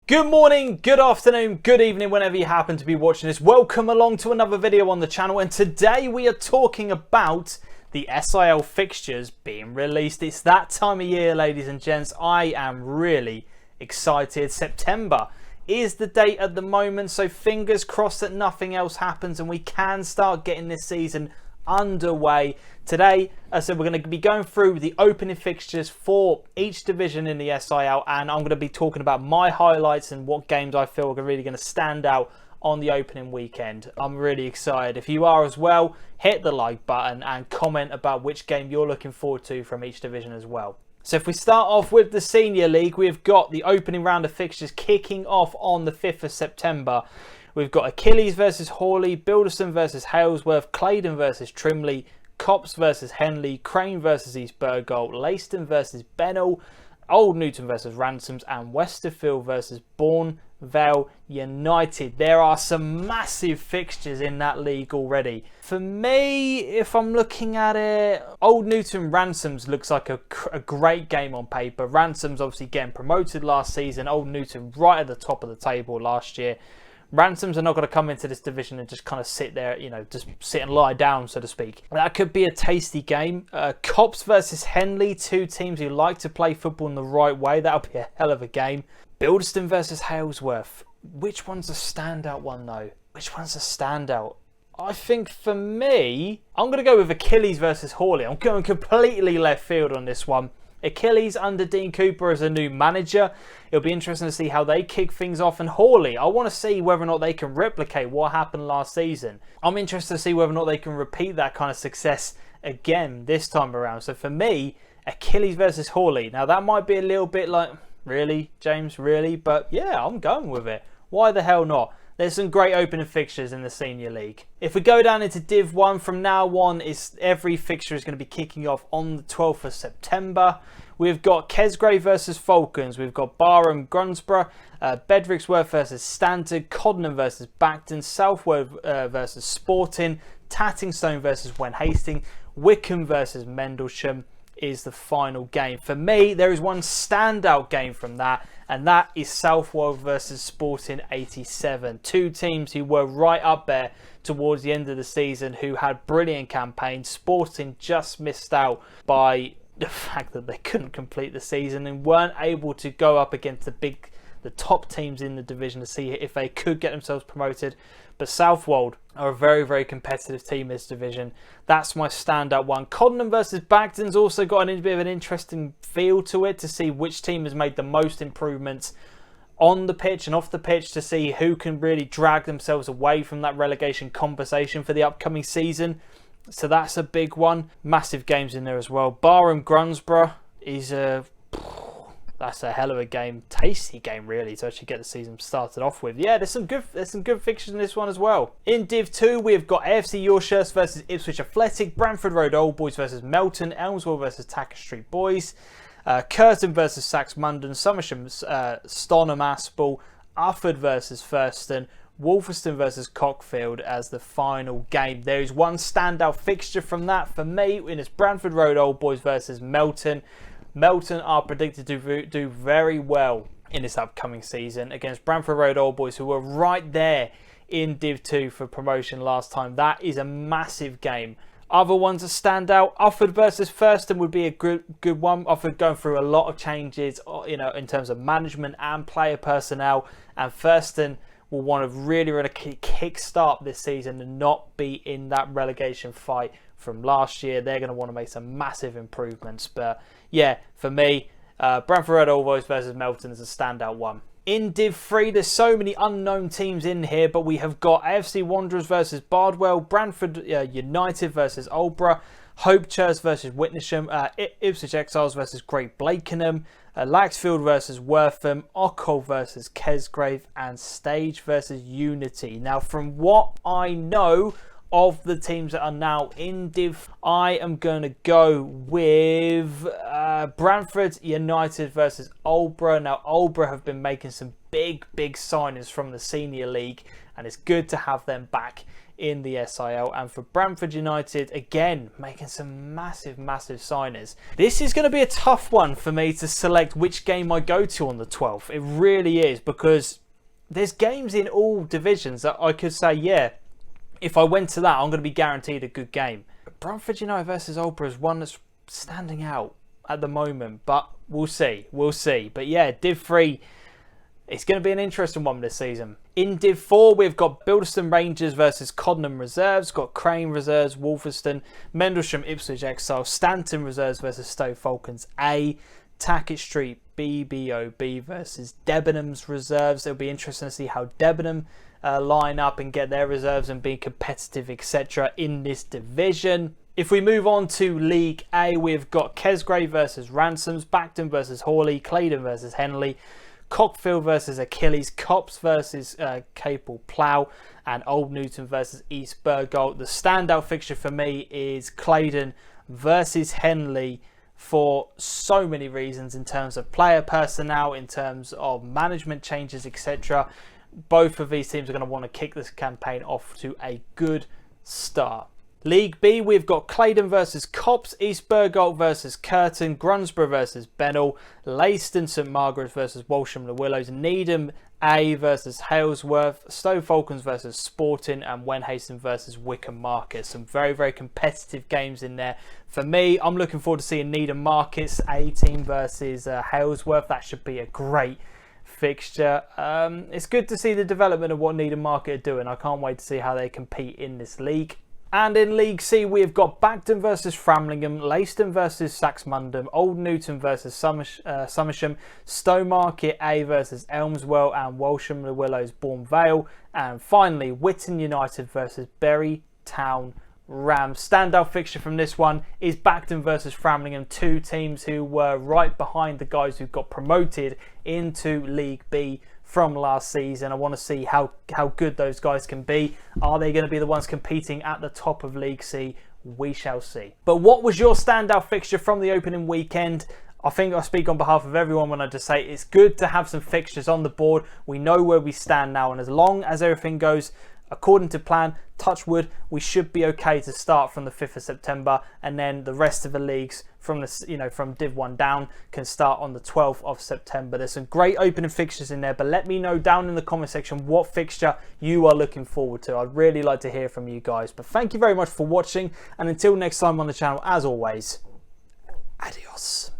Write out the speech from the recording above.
Good morning, good afternoon, good evening, whenever you happen to be watching this. Welcome along to another video on the channel, and today we are talking about the SIL fixtures being released. It's that time of year, ladies and gents. I am really excited. September is the date at the moment, so fingers crossed that nothing else happens and we can start getting this season underway. Today, as I said, we're going to be going through the opening fixtures for each division in the SIL, and I'm going to be talking about my highlights and what games I feel are really going to stand out on the opening weekend. I'm really excited. If you are as well, hit the like button and comment about which game you're looking forward to from each division as well. So if we start off with the Senior League, we've got the opening round of fixtures kicking off on the 5th of September. We've got Achilles versus Hawley, Bilderston versus Halesworth, Claydon versus Trimley, Copse versus Henley, Crane versus East Burgold, Leiston versus Bennell, Old Newton versus Ransoms, and Westerfield versus Bourneville United. There are some massive fixtures in that league already. For me, if I'm looking at it, Old Newton Ransoms looks like a great game on paper. Ransoms obviously getting promoted last season, Old Newton right at the top of the table last year. Ransoms are not going to come into this division and just kind of sit there, you know, just sit and lie down, so to speak. That could be a tasty game. Copse versus Henley, two teams who like to play football in the right way. That'll be a hell of a game. Bilderston versus Halesworth. Which one's a standout one, though? Which one's a standout? I think for me, I'm going to go with Achilles versus Hawley. I'm going completely left field on this one. Achilles under Dean Cooper as a new manager. It'll be interesting to see how they kick things off. And Hawley, I want to see whether or not they can replicate what happened last season. I'm interested to see whether or not they can repeat that kind of success again this time around. So for me, Achilles versus Hawley. Now that might be a little bit like, really, James, really? But yeah, I'm going with it. Why the hell not? There's some great opening fixtures in the Senior League. If we go down into Div 1, from now on, every fixture is going to be kicking off on the 12th of September. We've got Kesgrave versus Falcons. We've got Barham Grunsborough, Bedrixworth versus Stanton, Coddenham versus Bacton, Southwold versus Sporting, Tattingstone versus Wen Hastings, Wickham versus Mendlesham is the final game. For me, there is one standout game from that, and that is Southwold versus Sporting 87. Two teams who were right up there towards the end of the season, who had brilliant campaigns. Sporting just missed out by the fact that they couldn't complete the season and weren't able to go up against the top teams in the division to see if they could get themselves promoted. But Southwold are a very, very competitive team in this division. That's my standout one. Coddenham versus Bagton's also got a bit of an interesting feel to it, to see which team has made the most improvements on the pitch and off the pitch, to see who can really drag themselves away from that relegation conversation for the upcoming season. So that's a big one. Massive games in there as well. Barham Grunsborough is that's a hell of a game, tasty game really, to actually get the season started off with. Yeah, there's some good fixtures in this one as well. In Div 2, we've got AFC Yorkshire versus Ipswich Athletic, Bramford Road Old Boys versus Melton, Elmswell versus Tacker Street Boys, Curtin versus Saxmundham, Somersham Stonham Aspel, Ufford versus Thurston, Wolferston versus Cockfield as the final game. There is one standout fixture from that for me, and it's Bramford Road Old Boys versus Melton. Melton are predicted to do very well in this upcoming season against Bramford Road Old Boys, who were right there in Div 2 for promotion last time. That is a massive game. Other ones that stand out, Ufford versus Thurston would be a good one. Ufford going through a lot of changes, you know, in terms of management and player personnel, and Thurston will want to really kick-start this season and not be in that relegation fight from last year. They're going to want to make some massive improvements. But yeah, for me, Bramford Road Old Boys versus Melton is a standout one. In Div 3, there's so many unknown teams in here, but we have got AFC Wanderers versus Bardwell, Bradford United versus Aldborough, Hope Church versus Witnesham, Ipswich Exiles versus Great Blakenham, Laxfield versus Wortham, Occol versus Kesgrave, and Stage versus Unity. Now, from what I know of the teams that are now in Div, I am going to go with Bradford United versus Aldborough. Now, Aldborough have been making some big signings from the Senior League, and it's good to have them back in the SIL. And for Bradford United, again, making some massive signings. This is going to be a tough one for me to select which game I go to on the 12th. It really is, because there's games in all divisions that I could say, yeah, if I went to that, I'm going to be guaranteed a good game. Bradford United versus Oldborough is one that's standing out at the moment, but we'll see. But yeah, Div 3, it's going to be an interesting one this season. In Div 4, we've got Bilston Rangers versus Coddenham Reserves, got Crane Reserves, Wolferston, Mendlesham Ipswich Exile, Stanton Reserves versus Stowe Falcons A, Tackett Street BBOB versus Debenhams Reserves. It'll be interesting to see how Debenham line up and get their reserves and be competitive, etc. in this division. If we move on to League A, we've got Kesgrave versus Ransoms, Bacton versus Hawley, Claydon versus Henley, Cockfield versus Achilles, Cops versus Capel Plough, and Old Newton versus East Burgolt. The standout fixture for me is Claydon versus Henley for so many reasons, in terms of player personnel, in terms of management changes, etc. Both of these teams are going to want to kick this campaign off to a good start. League B, we've got Claydon versus Cops, East Burgolt versus Curtin, Grunsborough versus Bennell, Leiston St Margaret's versus Walsham the Willows, Needham A versus Halesworth, Stowe Falcons versus Sporting, and Wenhaston versus Wickham Markets. Some very competitive games in there. For me, I'm looking forward to seeing Needham Markets A team versus Halesworth. That should be a great fixture. It's good to see the development of what Needham Market are doing. I can't wait to see how they compete in this league. And in League C, we've got Bacton versus Framlingham, Leiston versus Saxmundham, Old Newton versus Somersham, Stowmarket A versus Elmswell, and Walsham the Willows Bourne Vale. And finally, Whitton United versus Bury Town Rams. Standout fixture from this one is Bacton versus Framlingham, two teams who were right behind the guys who got promoted into League B from last season. I want to see how good those guys can be. Are they going to be the ones competing at the top of League C? We shall see. But what was your standout fixture from the opening weekend? I think I speak on behalf of everyone when I just say it's good to have some fixtures on the board. We know where we stand now, and as long as everything goes according to plan, touch wood, we should be okay to start from the 5th of September, and then the rest of the leagues from the from Div 1 down can start on the 12th of September. There's some great opening fixtures in there, but let me know down in the comment section what fixture you are looking forward to. I'd really like to hear from you guys. But thank you very much for watching, and until next time on the channel, as always, adios.